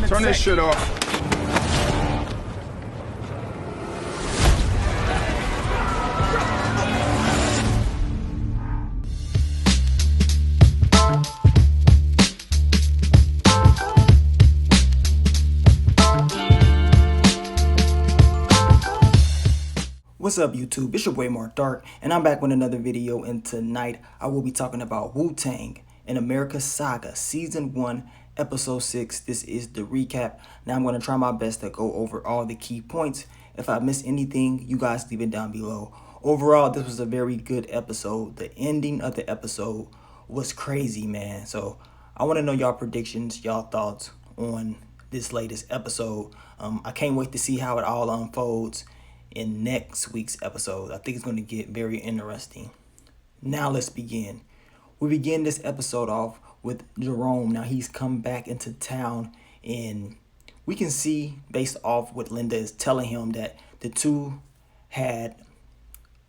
Turn this shit off. What's up, YouTube? It's your boy Mark Dark, and I'm back with another video, and tonight I will be talking about Wu-TANG in America's Saga Season 1, Episode 6. This is the recap. Now I'm going to try my best to go over all the key points. If I miss anything, you guys leave it down below. Overall, this was a very good episode. The ending of the episode was crazy, man. So I want to know y'all predictions, y'all thoughts on this latest episode. I can't wait to see how it all unfolds in next week's episode. I think it's going to get very interesting. Now let's begin. We begin this episode off with Jerome. Now he's come back into town, and we can see based off what Linda is telling him that the two had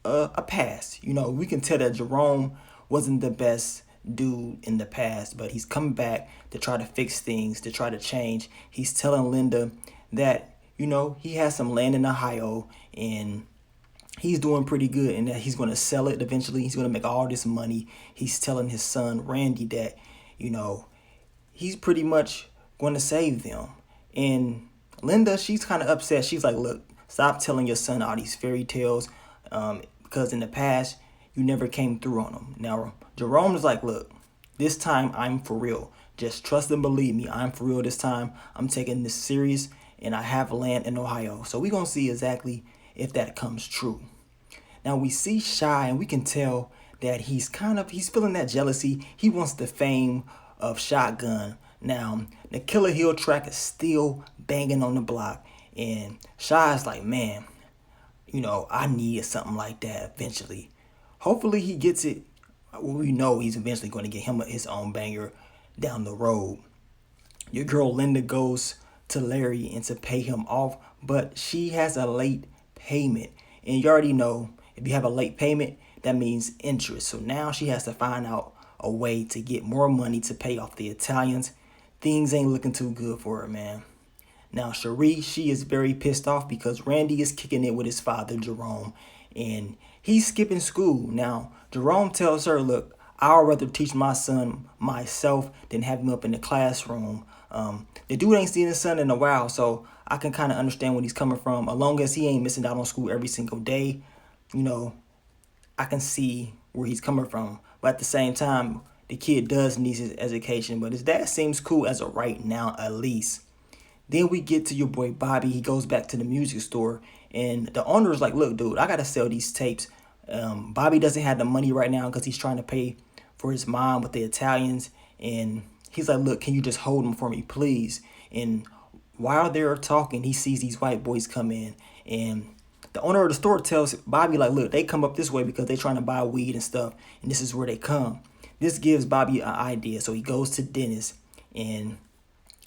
a past. You know, we can tell that Jerome wasn't the best dude in the past, but he's come back to try to fix things, to try to change. He's telling Linda that, you know, he has some land in Ohio and he's doing pretty good, and that he's going to sell it eventually. He's going to make all this money. He's telling his son, Randy, that, you know, he's pretty much going to save them. And Linda, she's kind of upset. She's like, look, stop telling your son all these fairy tales because in the past, you never came through on him. Now, Jerome is like, look, this time I'm for real. Just trust and believe me. I'm for real this time. I'm taking this serious. And I have land in Ohio. So we're going to see exactly if that comes true. Now we see Shy, and we can tell that he's feeling that jealousy. He wants the fame of Shotgun. Now, the Killer Hill track is still banging on the block. And Shy's like, man, you know, I need something like that eventually. Hopefully he gets it. Well, we know he's eventually going to get him his own banger down the road. Your girl Linda goes to Larry and to pay him off, but she has a late payment, and you already know if you have a late payment, that means interest. So now she has to find out a way to get more money to pay off the Italians. Things ain't looking too good for her, man. Now Cherie, she is very pissed off because Randy is kicking it with his father Jerome, and he's skipping school. Now Jerome tells her, look, I'd rather teach my son myself than have him up in the classroom. The dude ain't seen his son in a while, so I can kind of understand where he's coming from. As long as he ain't missing out on school every single day, you know, I can see where he's coming from. But at the same time, the kid does need his education, but his dad seems cool as of right now, at least. Then we get to your boy Bobby. He goes back to the music store, and the owner is like, look, dude, I got to sell these tapes. Bobby doesn't have the money right now because he's trying to pay for his mom with the Italians, and he's like, look, can you just hold them for me, please? And while they're talking, he sees these white boys come in, and the owner of the store tells Bobby, like, look, they come up this way because they're trying to buy weed and stuff, and this is where they come. This gives Bobby an idea, so he goes to Dennis, and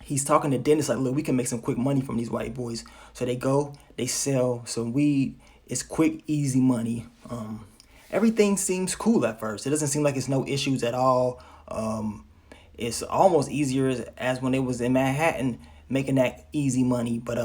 he's talking to Dennis like, look, we can make some quick money from these white boys. So they go, they sell some weed. It's quick, easy money. Everything seems cool at first. It doesn't seem like it's no issues at all. It's almost easier as when it was in Manhattan making that easy money. But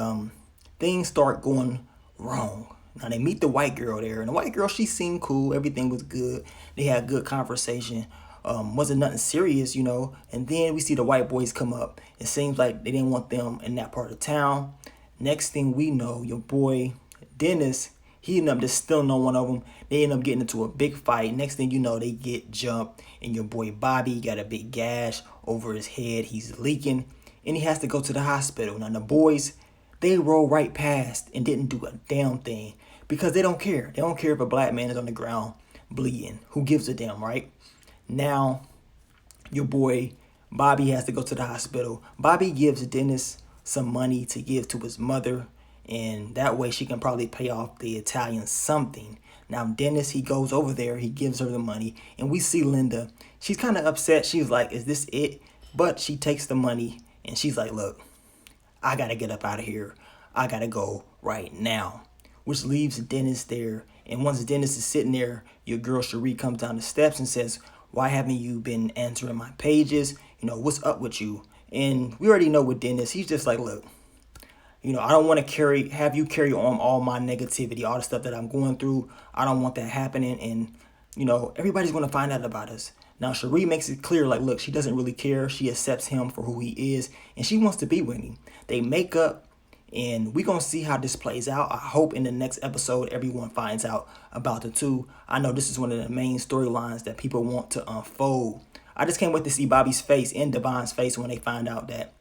things start going wrong. Now they meet the white girl there. And the white girl, she seemed cool. Everything was good. They had good conversation. Wasn't nothing serious, you know. And then we see the white boys come up. It seems like they didn't want them in that part of town. Next thing we know, your boy Dennis, he ended up just stealing on one of them. They end up getting into a big fight. Next thing you know, they get jumped. And your boy Bobby got a big gash over his head. He's leaking. And he has to go to the hospital. Now the boys, they roll right past and didn't do a damn thing. Because they don't care. They don't care if a black man is on the ground bleeding. Who gives a damn, right? Now, your boy Bobby has to go to the hospital. Bobby gives Dennis some money to give to his mother. And that way she can probably pay off the Italian something. Now Dennis, he goes over there. He gives her the money. And we see Linda. She's kind of upset. She's like, is this it? But she takes the money. And she's like, look, I got to get up out of here. I got to go right now. Which leaves Dennis there. And once Dennis is sitting there, your girl Cherie comes down the steps and says, why haven't you been answering my pages? You know, what's up with you? And we already know with Dennis, he's just like, look, I don't want to have you carry on all my negativity, all the stuff that I'm going through. I don't want that happening. And, everybody's going to find out about us. Now, Cherie makes it clear, like, look, she doesn't really care. She accepts him for who he is, and she wants to be with him. They make up, and we're going to see how this plays out. I hope in the next episode, everyone finds out about the two. I know this is one of the main storylines that people want to unfold. I just can't wait to see Bobby's face and Divine's face when they find out that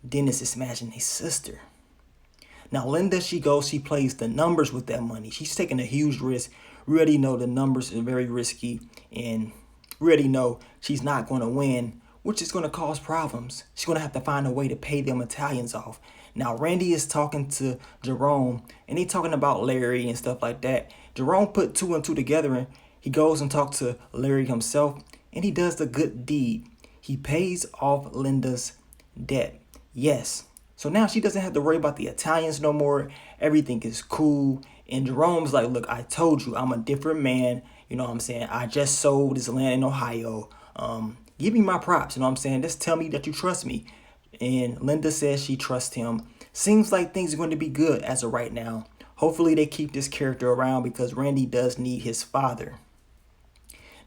Dennis is smashing his sister. Now, Linda, she plays the numbers with that money. She's taking a huge risk. We already know the numbers are very risky, and we already know she's not going to win, which is going to cause problems. She's going to have to find a way to pay them Italians off. Now, Randy is talking to Jerome, and they talking about Larry and stuff like that. Jerome put two and two together, and he goes and talks to Larry himself, and he does the good deed. He pays off Linda's debt. Yes. So now she doesn't have to worry about the Italians no more. Everything is cool. And Jerome's like, look, I told you I'm a different man. You know what I'm saying? I just sold this land in Ohio. Give me my props. You know what I'm saying? Just tell me that you trust me. And Linda says she trusts him. Seems like things are going to be good as of right now. Hopefully they keep this character around because Randy does need his father.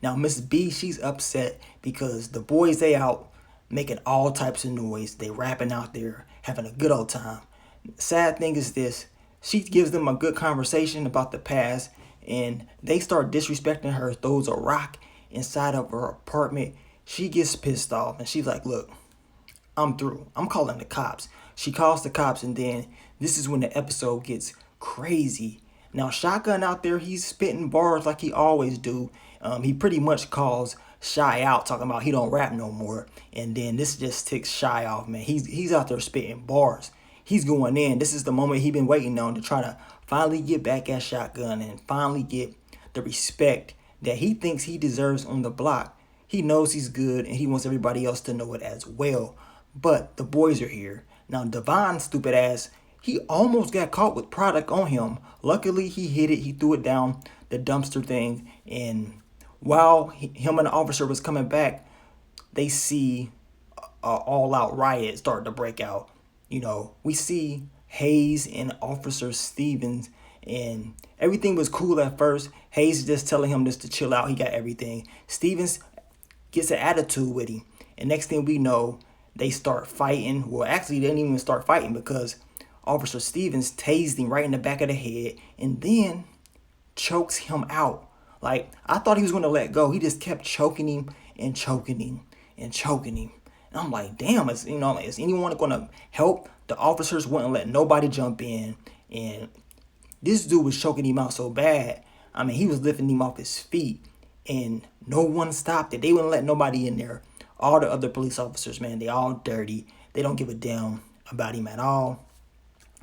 Now, Miss B, she's upset because the boys, they out making all types of noise. They rapping out there, having a good old time. Sad thing is this, she gives them a good conversation about the past, and they start disrespecting her, throws a rock inside of her apartment. She gets pissed off, and she's like, look, I'm through. I'm calling the cops. She calls the cops, and then this is when the episode gets crazy. Now, Shotgun out there, he's spitting bars like he always do. He pretty much calls Shy out, talking about he don't rap no more. And then this just ticks Shy off, man. He's out there spitting bars. He's going in. This is the moment he's been waiting on to try to finally get back at Shotgun and finally get the respect that he thinks he deserves on the block. He knows he's good, and he wants everybody else to know it as well. But the boys are here. Now, Divine's stupid ass, he almost got caught with product on him. Luckily, he hit it. He threw it down the dumpster thing, and while him and the officer was coming back, they see all-out riot start to break out. We see Hayes and Officer Stevens, and everything was cool at first. Hayes is just telling him just to chill out. He got everything. Stevens gets an attitude with him, and next thing we know, they start fighting. Well, actually, they didn't even start fighting because Officer Stevens tased him right in the back of the head and then chokes him out. Like, I thought he was going to let go. He just kept choking him and choking him and choking him. And I'm like, damn, is anyone going to help? The officers wouldn't let nobody jump in. And this dude was choking him out so bad. I mean, he was lifting him off his feet. And no one stopped it. They wouldn't let nobody in there. All the other police officers, man, they all dirty. They don't give a damn about him at all.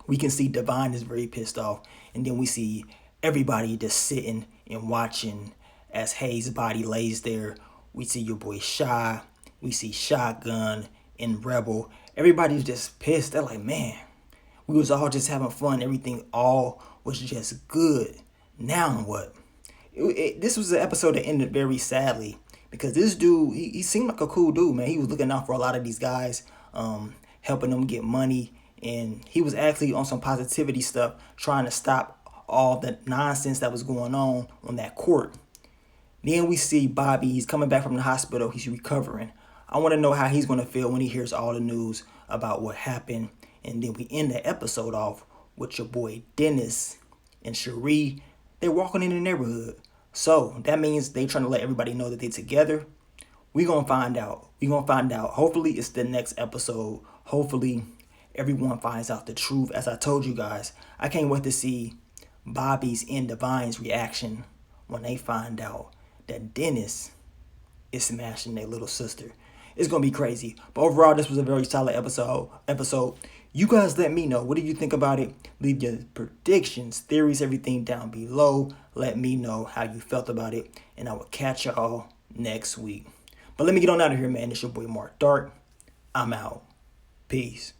We can see Divine is very pissed off. And then we see everybody just sitting and watching as Hayes' body lays there. We see your boy Shy. We see Shotgun and Rebel. Everybody's just pissed. They're like, man, we was all just having fun. Everything all was just good. Now what? This was an episode that ended very sadly because this dude, he seemed like a cool dude, man. He was looking out for a lot of these guys, helping them get money. And he was actually on some positivity stuff, trying to stop all the nonsense that was going on that court. Then we see Bobby. He's coming back from the hospital. He's recovering. I want to know how he's going to feel when he hears all the news about what happened. And then we end the episode off with your boy Dennis and Cherie. They're walking in the neighborhood. So that means they trying to let everybody know that they're together. We're going to find out. Hopefully it's the next episode. Hopefully everyone finds out the truth. As I told you guys, I can't wait to see Bobby's and Divine's reaction when they find out that Dennis is smashing their little sister. It's going to be crazy. But overall, this was a very solid episode. You guys let me know. What do you think about it? Leave your predictions, theories, everything down below. Let me know how you felt about it. And I will catch y'all next week. But let me get on out of here, man. It's your boy Mark Dark. I'm out. Peace.